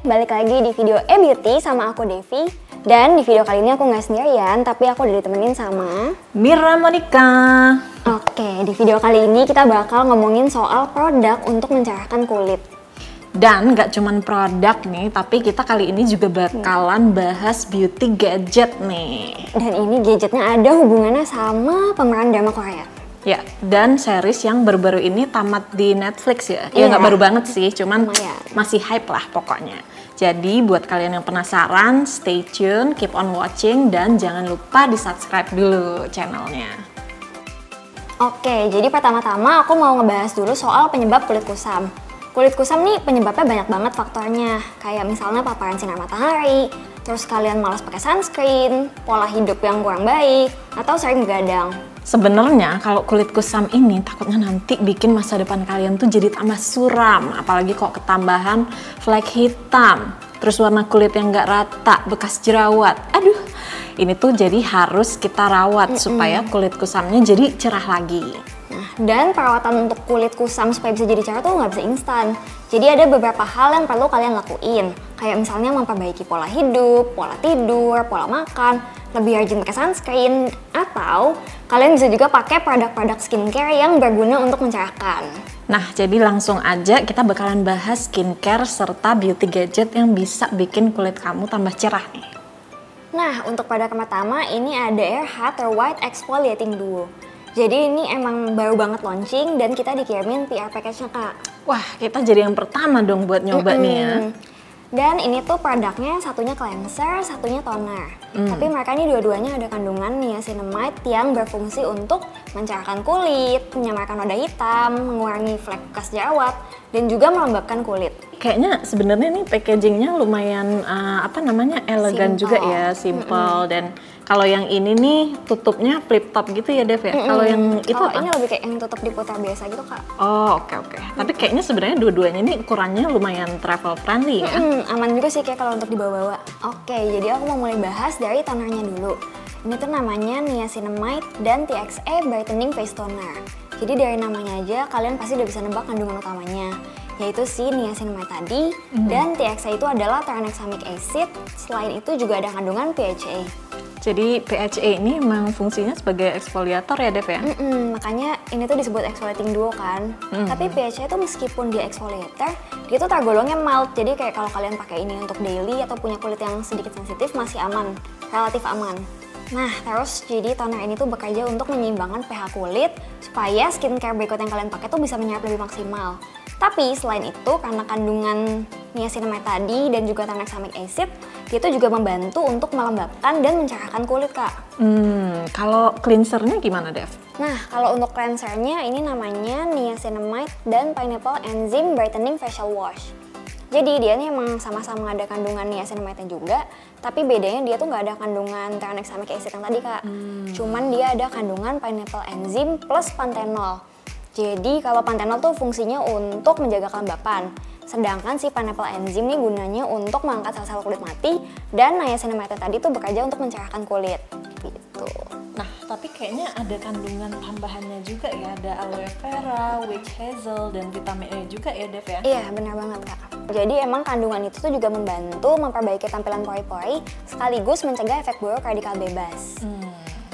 balik lagi di video E-Beauty sama aku Devi. Dan di video kali ini aku nggak sendirian, tapi aku udah ditemenin sama Mira Monika. Oke, di video kali ini kita bakal ngomongin soal produk untuk mencerahkan kulit. Dan nggak cuman produk nih, tapi kita kali ini juga bakalan bahas beauty gadget nih. Dan ini gadgetnya ada hubungannya sama pemeran drama Korea. Ya, dan series yang baru-baru ini tamat di Netflix ya. Ya nggak baru banget sih, cuman masih hype lah pokoknya. Jadi buat kalian yang penasaran, stay tune, keep on watching, dan jangan lupa di-subscribe dulu channelnya. Oke, jadi pertama-tama aku mau ngebahas dulu soal penyebab kulit kusam. Kulit kusam nih penyebabnya banyak banget faktornya. Kayak misalnya paparan sinar matahari, terus kalian malas pakai sunscreen, pola hidup yang kurang baik, atau sering begadang. Sebenarnya kalau kulit kusam ini takutnya nanti bikin masa depan kalian tuh jadi tambah suram, apalagi kok ketambahan flek hitam, terus warna kulit yang nggak rata, bekas jerawat. Aduh, ini tuh jadi harus kita rawat supaya kulit kusamnya jadi cerah lagi. Nah, dan perawatan untuk kulit kusam supaya bisa jadi cerah tuh nggak bisa instan. Jadi ada beberapa hal yang perlu kalian lakuin, kayak misalnya memperbaiki pola hidup, pola tidur, pola makan, lebih rajin pakai sunscreen, atau kalian bisa juga pakai produk-produk skincare yang berguna untuk mencerahkan. Nah, jadi langsung aja kita bakalan bahas skincare serta beauty gadget yang bisa bikin kulit kamu tambah cerah nih. Nah, untuk produk pertama ini ada ERHA Truwhite Exfoliating Duo. Jadi ini emang baru banget launching dan kita dikirimin PR package-nya, Kak. Wah, kita jadi yang pertama dong buat nyoba nih ya. Dan ini tuh produknya satunya cleanser, satunya toner. Tapi mereka ini dua-duanya ada kandungan niacinamide yang berfungsi untuk mencerahkan kulit, menyamarkan noda hitam, mengurangi flek bekas jerawat, dan juga melembabkan kulit. Kayaknya sebenarnya nih packagingnya lumayan elegan juga ya, simple. Dan kalau yang ini nih tutupnya flip top gitu ya, Dev ya. Kalau yang itu apa? Ini lebih kayak yang tutup diputar biasa gitu, Kak. Oh, oke. Tapi kayaknya sebenarnya dua-duanya nih ukurannya lumayan travel friendly ya. Aman juga sih kayak kalau untuk dibawa-bawa. Oke, jadi aku mau mulai bahas dari tonernya dulu. Ini tuh namanya niacinamide dan TXA Brightening Face Toner. Jadi dari namanya aja kalian pasti udah bisa nebak kandungan utamanya, yaitu si niacinamide tadi, dan TXA itu adalah tranexamic acid. Selain itu juga ada kandungan PHA. Jadi PHA ini memang fungsinya sebagai eksfoliator ya, Dev ya? Makanya ini tuh disebut exfoliating duo kan. Tapi PHA itu meskipun dia exfoliator, dia tuh tergolongnya mild. Jadi kayak kalau kalian pakai ini untuk daily atau punya kulit yang sedikit sensitif masih aman, relatif aman. Nah, terus jadi toner ini tuh bekerja untuk menyeimbangkan pH kulit supaya skincare berikut yang kalian pakai tuh bisa menyerap lebih maksimal. Tapi selain itu, karena kandungan niacinamide tadi dan juga tranexamic acid, dia tuh juga membantu untuk melembabkan dan mencerahkan kulit, Kak. Kalau cleansernya gimana, Dev? Nah, kalau untuk cleansernya ini namanya niacinamide dan pineapple enzyme brightening facial wash. Jadi dia nih emang sama-sama ada kandungan niacinamide-nya juga, tapi bedanya dia tuh nggak ada kandungan tranexamic acid yang tadi, Kak. Cuman dia ada kandungan pineapple enzyme plus panthenol. Jadi kalau panthenol tuh fungsinya untuk menjaga kelembapan, sedangkan si pineapple enzyme nih gunanya untuk mengangkat sel-sel kulit mati, dan niacinamide tadi tuh bekerja untuk mencerahkan kulit. Gitu. Nah, tapi kayaknya ada kandungan tambahannya juga ya, ada aloe vera, witch hazel, dan vitamin E juga ya, Dev ya? Iya, benar banget, Kak. Jadi emang kandungan itu tuh juga membantu memperbaiki tampilan pori-pori sekaligus mencegah efek buruk radikal bebas.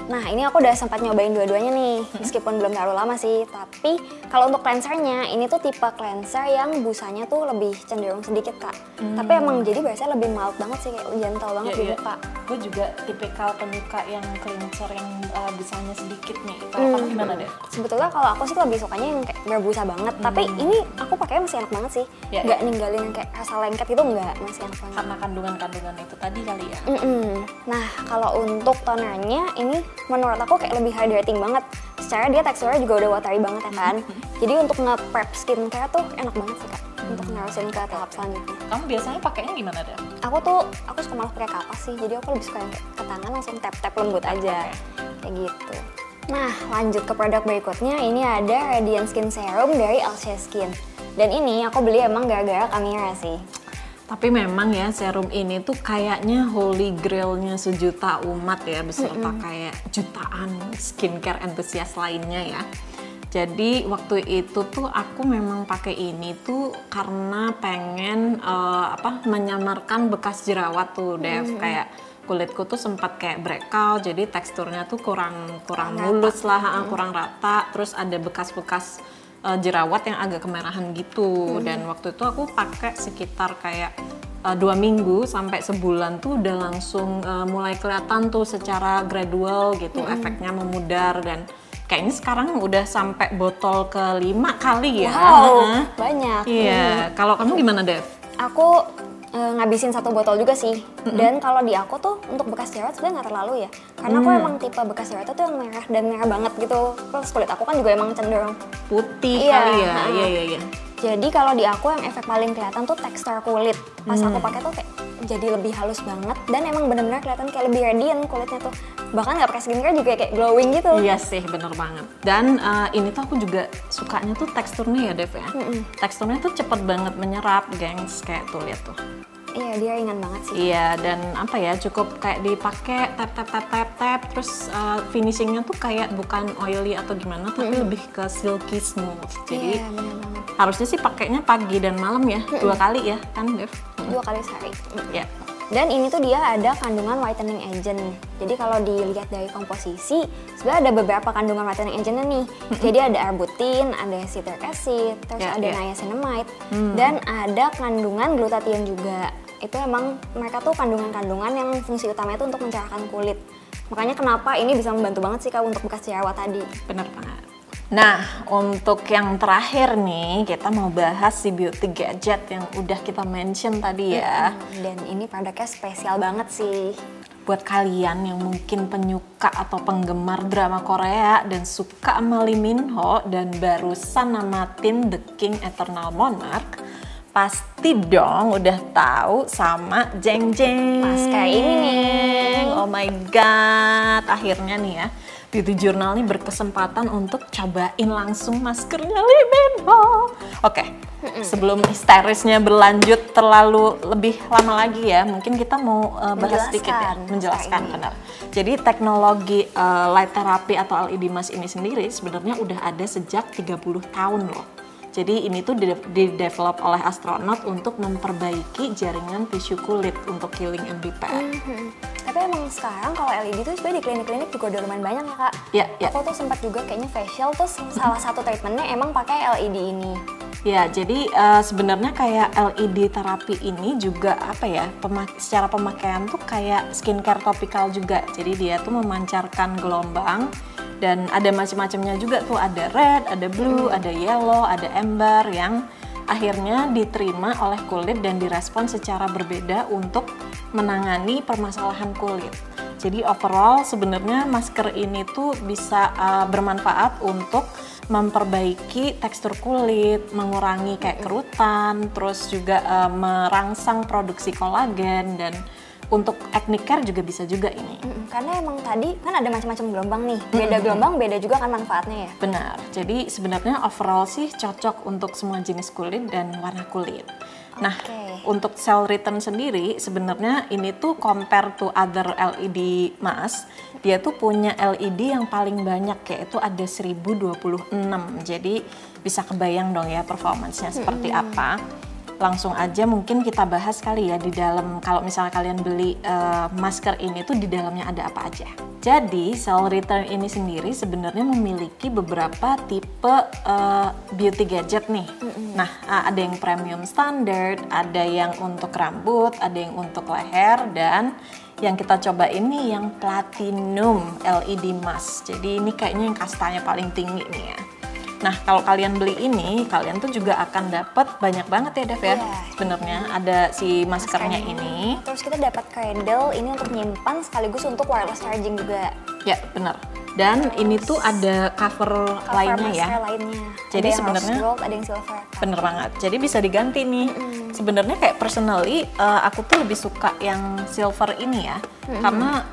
Nah, ini aku udah sempat nyobain dua-duanya nih, meskipun belum terlalu lama sih. Tapi kalau untuk cleansernya, ini tuh tipe cleanser yang busanya tuh lebih cenderung sedikit, Kak. Tapi emang jadi biasanya lebih mild banget sih, kayak gentle banget di muka. Gue juga tipikal penyuka yang cleanser yang busanya sedikit nih. Kalau kamu gimana, Deh? Sebetulnya kalau aku sih lebih sukanya yang kayak berbusa banget. Tapi ini aku pakainya masih enak banget sih. Nggak ninggalin yang kayak rasa lengket gitu, nggak, masih enak banget. Karena kandungan-kandungan itu tadi kali ya? Nah, kalau untuk tonernya ini menurut aku kayak lebih hydrating banget. Secara dia teksturnya juga udah watery banget ya kan. Jadi untuk nge-prep skincare tuh enak banget sih, Kak. Untuk nerusin ke tahap selanjutnya. Kamu biasanya pakainya gimana, Deh? Aku suka malah pakai kapas sih. Jadi aku lebih suka yang kayak ke tangan langsung tap-tap lembut aja. Kayak gitu. Nah, lanjut ke produk berikutnya. Ini ada Radiant Skin Serum dari ERHA Skin. Dan ini aku beli emang gara-gara Mira sih. Tapi memang ya serum ini tuh kayaknya holy grailnya sejuta umat ya, beserta kayak jutaan skincare entusias lainnya ya. Jadi waktu itu tuh aku memang pakai ini tuh karena pengen menyamarkan bekas jerawat tuh, Dev. Kayak kulitku tuh sempat kayak breakout, jadi teksturnya tuh kurang mulus lah, kurang rata. Terus ada bekas-bekas jerawat yang agak kemerahan gitu. Dan waktu itu aku pakai sekitar kayak 2 minggu sampai sebulan tuh udah langsung mulai kelihatan tuh secara gradual gitu, efeknya memudar. Dan kayaknya sekarang udah sampai botol ke-5 kali ya. Wow, banyak. Iya, kalau kamu gimana, Dev? Aku ngabisin 1 botol juga sih. Dan kalau di aku tuh untuk bekas jerawat sebenarnya nggak terlalu ya. Karena aku emang tipe bekas jerawat tuh yang merah dan merah banget gitu. Terus kulit aku kan juga emang cenderung Putih kali ya. Iya. Jadi kalau di aku yang efek paling kelihatan tuh tekstur kulit. Pas aku pakai tuh kayak jadi lebih halus banget dan emang bener-bener kelihatan kayak lebih radiant kulitnya tuh. Bahkan nggak pakai skincare juga kayak glowing gitu. Iya sih, bener banget. Dan ini tuh aku juga sukanya tuh teksturnya ya, Dev ya. Teksturnya tuh cepet banget menyerap, gengs. Kayak tuh lihat tuh. Iya, dia ringan banget sih. Iya, dan apa ya, cukup kayak dipakai tap, terus finishingnya tuh kayak bukan oily atau gimana, tapi lebih ke silky smooth. Jadi bener banget. harusnya sih pakainya pagi dan malam ya, 2 kali ya, kan Dev? 2 kali sehari. Ya. Dan ini tuh dia ada kandungan whitening agent. Jadi kalau dilihat dari komposisi, sebenarnya ada beberapa kandungan whitening agentnya nih. Jadi ada arbutin, ada citric acid, terus ada niacinamide, dan ada kandungan glutathione juga. Itu emang mereka tuh kandungan-kandungan yang fungsi utamanya tuh untuk mencerahkan kulit. Makanya kenapa ini bisa membantu banget sih Kak untuk bekas jerawat tadi. Bener banget. Nah, untuk yang terakhir nih, kita mau bahas si beauty gadget yang udah kita mention tadi ya. Dan ini produknya spesial banget sih. Buat kalian yang mungkin penyuka atau penggemar drama Korea dan suka sama Lee Min Ho dan barusan namatin The King Eternal Monarch, pasti dong udah tahu sama Jeng Jeng. Masker ini nih. Oh my god, akhirnya nih ya. Beauty Journal nih berkesempatan untuk cobain langsung maskernya Lee Min Ho. Oke, sebelum histerisnya berlanjut terlalu lebih lama lagi ya, mungkin kita mau bahas sedikit ya, menjelaskan benar. Jadi teknologi light therapy atau LED mask ini sendiri sebenarnya udah ada sejak 30 tahun loh. Jadi ini tuh di-develop oleh astronot untuk memperbaiki jaringan tisu kulit untuk healing and repair. Tapi emang sekarang kalau LED tuh sebenarnya di klinik-klinik juga udah lumayan banyak ya Kak. Iya. Aku tuh sempat juga kayaknya facial tuh salah satu treatmentnya emang pakai LED ini. Ya, jadi sebenarnya kayak LED terapi ini juga apa ya, secara pemakaian tuh kayak skincare topikal juga. Jadi dia tuh memancarkan gelombang dan ada macam-macamnya juga tuh, ada red, ada blue, ada yellow, ada amber yang akhirnya diterima oleh kulit dan direspon secara berbeda untuk menangani permasalahan kulit. Jadi overall sebenarnya masker ini tuh bisa bermanfaat untuk memperbaiki tekstur kulit, mengurangi kayak kerutan, terus juga merangsang produksi kolagen, dan untuk acne care juga bisa juga ini. Karena emang tadi kan ada macam-macam gelombang nih, beda gelombang beda juga kan manfaatnya ya. Benar, jadi sebenarnya overall sih cocok untuk semua jenis kulit dan warna kulit. Nah, untuk Cellreturn sendiri sebenarnya ini tuh compare to other LED mask, dia tuh punya LED yang paling banyak, yaitu ada 1026. Jadi bisa kebayang dong ya performance-nya seperti apa. Langsung aja mungkin kita bahas kali ya di dalam, kalau misalnya kalian beli masker ini tuh di dalamnya ada apa aja. Jadi Cellreturn ini sendiri sebenarnya memiliki beberapa tipe beauty gadget nih. Nah, ada yang premium standard, ada yang untuk rambut, ada yang untuk leher, dan yang kita coba ini yang platinum LED mask. Jadi ini kayaknya yang kastanya paling tinggi nih ya. Nah, kalau kalian beli ini, kalian tuh juga akan dapat banyak banget ya, Dev ya. Sebenarnya ada si maskernya ini. Terus kita dapat cradle ini untuk nyimpan sekaligus untuk wireless charging juga. Ya, benar. Dan ini tuh ada cover lainnya ya. Lainnya. Jadi ada sebenarnya yang gold, ada yang silver. Bener banget. Jadi bisa diganti nih. Sebenarnya kayak personally aku tuh lebih suka yang silver ini ya. Karena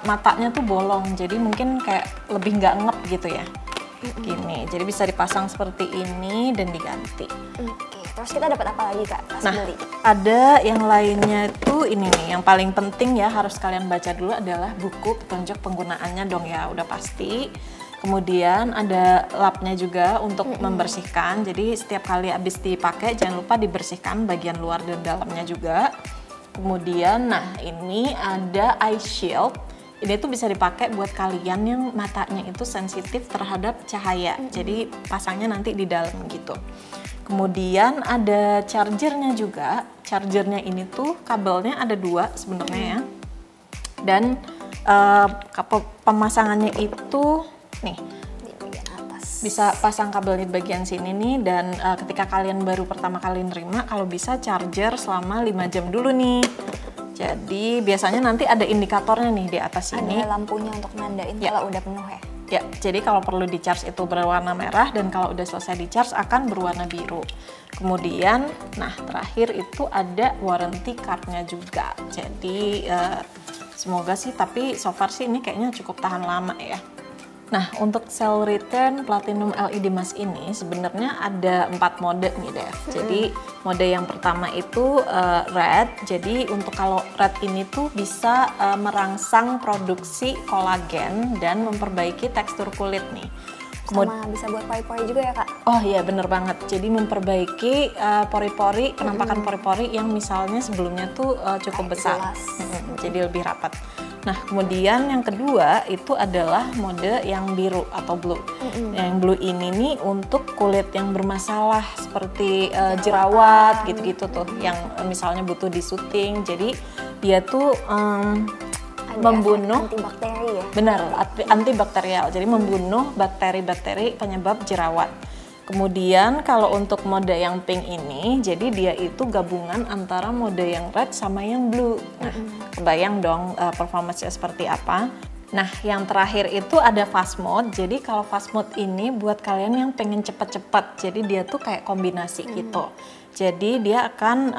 matanya tuh bolong. Jadi mungkin kayak lebih nggak ngep gitu ya. Gini, jadi bisa dipasang seperti ini dan diganti. Oke, terus kita dapat apa lagi Kak pas beli? Ada yang lainnya tuh ini nih, yang paling penting ya harus kalian baca dulu adalah buku petunjuk penggunaannya dong ya, udah pasti. Kemudian ada lapnya juga untuk membersihkan. Jadi setiap kali habis dipakai jangan lupa dibersihkan bagian luar dan dalamnya juga. Kemudian nah ini ada eye shield. Ini tuh bisa dipakai buat kalian yang matanya itu sensitif terhadap cahaya. Jadi pasangnya nanti di dalam gitu. Kemudian ada chargernya juga. Chargernya ini tuh kabelnya ada 2 sebenarnya ya. Dan pemasangannya itu nih Di bagian atas. bisa pasang kabel di bagian sini nih. Dan ketika kalian baru pertama kali nerima, kalau bisa charger selama 5 jam dulu nih. Jadi biasanya nanti ada indikatornya nih di atas sini. Ada lampunya untuk nandain Ya. kalau udah penuh ya. Ya, jadi kalau perlu di charge itu berwarna merah dan kalau udah selesai di charge akan berwarna biru. Kemudian, nah terakhir itu ada warranty cardnya juga. Jadi semoga sih, tapi so far sih ini kayaknya cukup tahan lama ya. Nah, untuk Cellreturn Platinum LED Mask ini sebenarnya ada 4 mode nih, Dev. Jadi mode yang pertama itu red. Jadi untuk kalau red ini tuh bisa merangsang produksi kolagen dan memperbaiki tekstur kulit nih. Sama bisa buat pori-pori juga ya, Kak? Oh iya, bener banget. Jadi memperbaiki pori-pori, penampakan pori-pori yang misalnya sebelumnya tuh cukup besar. Jadi lebih rapat. Nah, kemudian yang kedua itu adalah mode yang biru atau blue. Yang blue ini nih untuk kulit yang bermasalah seperti jerawat gitu-gitu tuh, yang misalnya butuh disuting. Jadi dia tuh membunuh antibakteri ya. Benar, antibakterial. Jadi membunuh bakteri-bakteri penyebab jerawat. Kemudian kalau untuk mode yang pink ini, jadi dia itu gabungan antara mode yang red sama yang blue. Nah, kebayang dong performance-nya seperti apa. Nah, yang terakhir itu ada fast mode. Jadi kalau fast mode ini buat kalian yang pengen cepet-cepet. Jadi dia tuh kayak kombinasi gitu. Jadi dia akan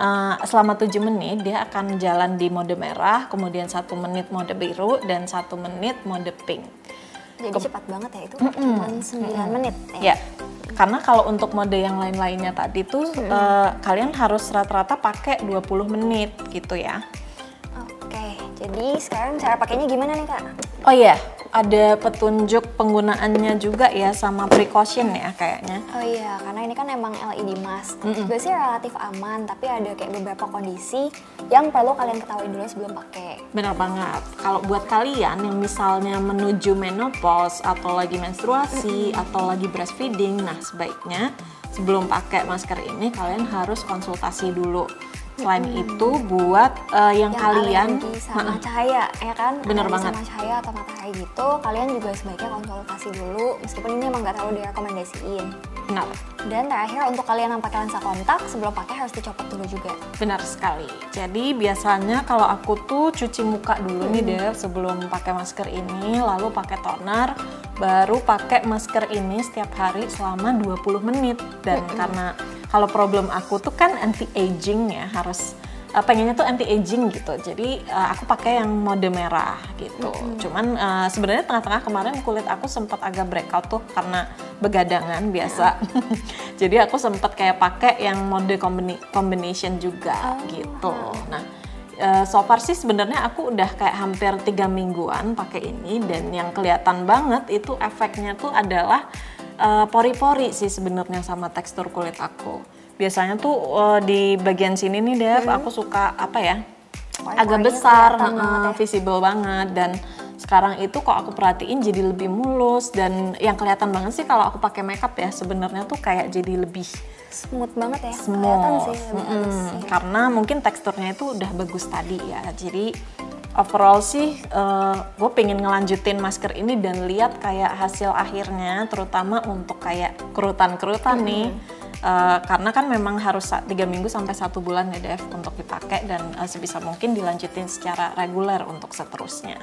selama 7 menit dia akan jalan di mode merah, kemudian 1 menit mode biru dan 1 menit mode pink. Jadi cepat banget ya itu, cuma 9 menit ya. Karena kalau untuk mode yang lain-lainnya tadi tuh kalian harus rata-rata pakai 20 menit gitu ya. Oke, jadi sekarang cara pakainya gimana nih, Kak? Oh iya, ada petunjuk penggunaannya juga ya sama precaution ya kayaknya. Oh iya, karena ini kan emang LED mask. Sebenarnya sih relatif aman, tapi ada kayak beberapa kondisi yang perlu kalian ketahui dulu sebelum pakai. Benar banget. Kalau buat kalian yang misalnya menuju menopause atau lagi menstruasi atau lagi breastfeeding, nah sebaiknya sebelum pakai masker ini kalian harus konsultasi dulu. Selain itu buat yang kalian alergi sama cahaya ya kan, bener alergi banget sama cahaya atau matahari gitu, kalian juga sebaiknya konsultasi dulu meskipun ini emang nggak terlalu direkomendasiin. Benar. Dan terakhir untuk kalian yang pakai lensa kontak, sebelum pakai harus dicopot dulu juga. Benar sekali. Jadi biasanya kalau aku tuh cuci muka dulu nih Dev sebelum pakai masker ini, lalu pakai toner, baru pakai masker ini setiap hari selama 20 menit. Dan karena kalau problem aku tuh kan anti-aging ya, harus pengennya tuh anti-aging gitu. Jadi aku pakai yang mode merah gitu. Cuman sebenarnya tengah-tengah kemarin kulit aku sempat agak breakout tuh karena begadangan biasa. Jadi aku sempat kayak pakai yang mode combination juga gitu. Nah, so far sih sebenarnya aku udah kayak hampir 3 mingguan pakai ini, dan yang kelihatan banget itu efeknya tuh adalah pori-pori sih sebenarnya sama tekstur kulit aku. Biasanya tuh di bagian sini nih Dev, aku suka apa ya, agak besar, visible banget. Dan sekarang itu kok aku perhatiin jadi lebih mulus, dan yang kelihatan banget sih kalau aku pakai makeup ya sebenarnya tuh kayak jadi lebih smooth banget ya, smooth. sih lebih halus, ya. Karena mungkin teksturnya itu udah bagus tadi ya. Jadi overall sih gue pengen ngelanjutin masker ini dan lihat kayak hasil akhirnya, terutama untuk kayak kerutan-kerutan nih. Karena kan memang harus 3 minggu sampai 1 bulan ya Dev untuk dipakai, dan sebisa mungkin dilanjutin secara reguler untuk seterusnya.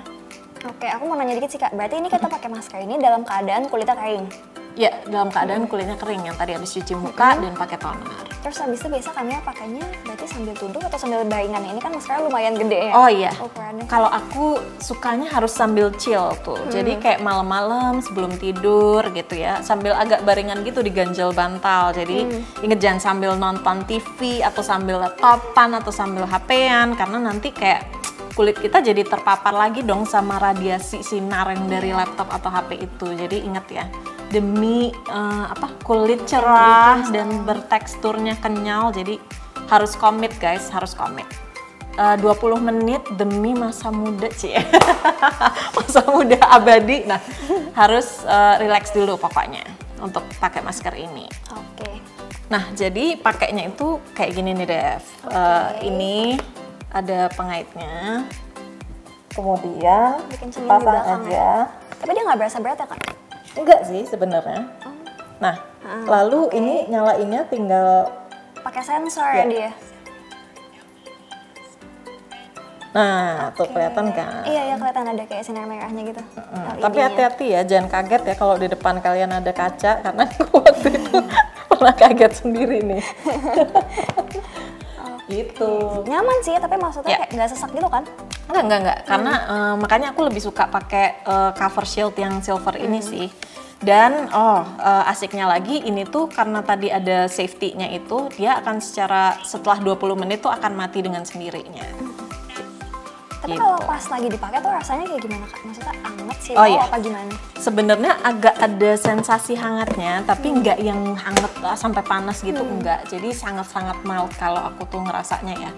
Oke, aku mau nanya dikit sih Kak, berarti ini kita pakai masker ini dalam keadaan kulitnya kering? Ya, dalam keadaan kulitnya kering yang tadi habis cuci muka dan pakai toner. Terus habis itu biasa kami pakainya berarti sambil duduk atau sambil baringan? Ini kan maskernya lumayan gede ya? Oh iya, ukurannya. kalau aku sukanya harus sambil chill tuh. Jadi kayak malam-malam sebelum tidur gitu ya, sambil agak baringan gitu diganjel bantal. Jadi inget jangan sambil nonton TV atau sambil laptopan atau sambil HP-an, karena nanti kayak kulit kita jadi terpapar lagi dong sama radiasi sinar yang dari laptop atau HP itu. Jadi ingat ya, demi kulit cerah dan berteksturnya kenyal, jadi harus komit guys, harus komit. 20 menit demi masa muda masa muda abadi. Nah, harus relax dulu pokoknya untuk pakai masker ini. Oke. Nah, jadi pakainya itu kayak gini nih Dev. Ini ada pengaitnya, kemudian pasang aja. Tapi dia nggak berasa berat ya kan? Enggak sih sebenarnya. Nah, lalu ini nyalainnya tinggal pakai sensor ya dia. Nah, tuh kelihatan kan? Iya, kelihatan ada kayak sinar merahnya gitu. Tapi hati-hati ya, jangan kaget ya kalau di depan kalian ada kaca, karena aku waktu itu pernah kaget sendiri nih. Gitu. Nyaman sih, tapi maksudnya kayak nggak sesak gitu kan? Enggak. Karena makanya aku lebih suka pakai cover shield yang silver ini sih. Dan asiknya lagi ini tuh karena tadi ada safety-nya itu, dia akan setelah 20 menit tuh akan mati dengan sendirinya. Tapi kalau pas lagi dipakai tuh rasanya kayak gimana Kak? Maksudnya hangat sih apa gimana? Sebenarnya agak ada sensasi hangatnya, tapi nggak yang hangat sampai panas gitu, enggak. Jadi sangat-sangat mild kalau aku tuh ngerasanya ya.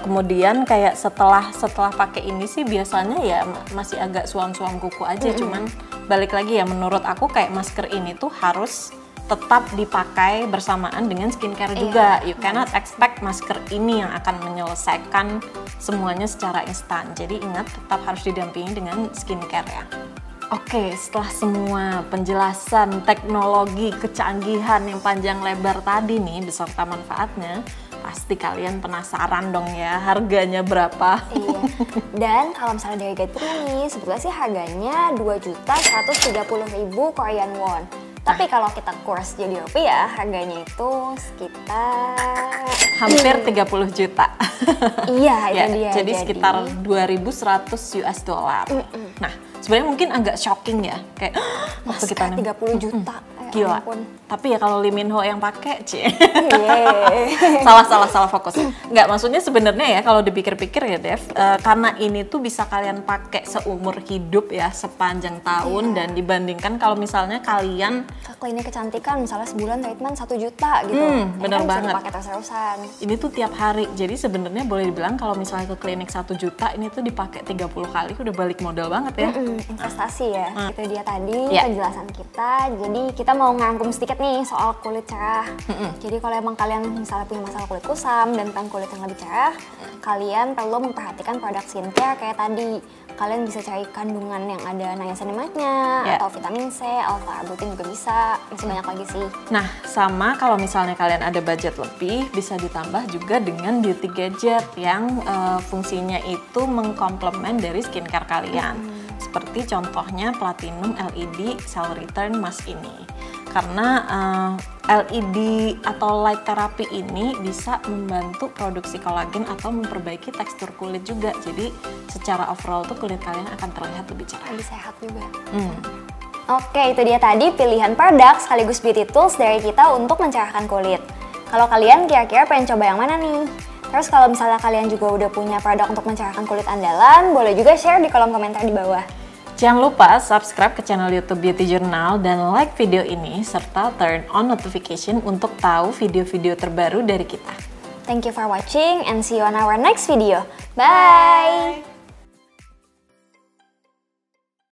Kemudian kayak setelah pakai ini sih biasanya ya masih agak suam-suam kuku aja, cuman balik lagi ya, menurut aku kayak masker ini tuh harus tetap dipakai bersamaan dengan skincare juga. You cannot expect masker ini yang akan menyelesaikan semuanya secara instan. Jadi ingat, tetap harus didampingi dengan skincare ya. Oke, setelah semua penjelasan teknologi kecanggihan yang panjang lebar tadi nih beserta manfaatnya, pasti kalian penasaran dong ya harganya berapa. Iya. Dan kalau misalnya dari guidebooknya nih, sebetulnya sih harganya 2.130.000 Korean won. Tapi kalau kita kurs jadi rupiah, harganya itu sekitar hampir 30 juta. Iya, itu dia. Jadi sekitar 2.100 US dollar. Nah, sebenarnya mungkin agak shocking ya, kayak waktu kita 30 juta. Gila. Tapi ya kalau Lee Min Ho yang pakai, salah fokus. Nggak, maksudnya sebenarnya ya kalau dipikir-pikir ya Dev, karena ini tuh bisa kalian pakai seumur hidup ya, sepanjang tahun, dan dibandingkan kalau misalnya kalian ke klinik kecantikan misalnya sebulan treatment 1 juta gitu. Bener banget. Bisa dipakai terus-terusan. Ini tuh tiap hari. Jadi sebenarnya boleh dibilang kalau misalnya ke klinik 1 juta ini tuh dipakai 30 kali udah balik modal banget ya. Investasi ya. Itu dia tadi penjelasan kita. Jadi kita mau ngerangkum sedikit nih soal kulit cerah. Jadi kalau emang kalian misalnya punya masalah kulit kusam dan pengen kulit yang lebih cerah, kalian perlu memperhatikan produk skincare kayak tadi. Kalian bisa cari kandungan yang ada niacinamide-nya, atau vitamin C, alpha-arbutin juga bisa. Masih banyak lagi sih. Nah, sama kalau misalnya kalian ada budget lebih, bisa ditambah juga dengan beauty gadget yang fungsinya itu mengkomplement dari skincare kalian. Seperti contohnya Platinum LED Cellreturn Mask ini. Karena LED atau light therapy ini bisa membantu produksi kolagen atau memperbaiki tekstur kulit juga. Jadi secara overall tuh kulit kalian akan terlihat lebih cerah. Lebih sehat juga. Oke, itu dia tadi pilihan produk sekaligus beauty tools dari kita untuk mencerahkan kulit. Kalau kalian kira-kira pengen coba yang mana nih? Terus kalau misalnya kalian juga udah punya produk untuk mencerahkan kulit andalan, boleh juga share di kolom komentar di bawah. Jangan lupa subscribe ke channel YouTube Beauty Journal dan like video ini serta turn on notification untuk tahu video-video terbaru dari kita. Thank you for watching and see you on our next video. Bye!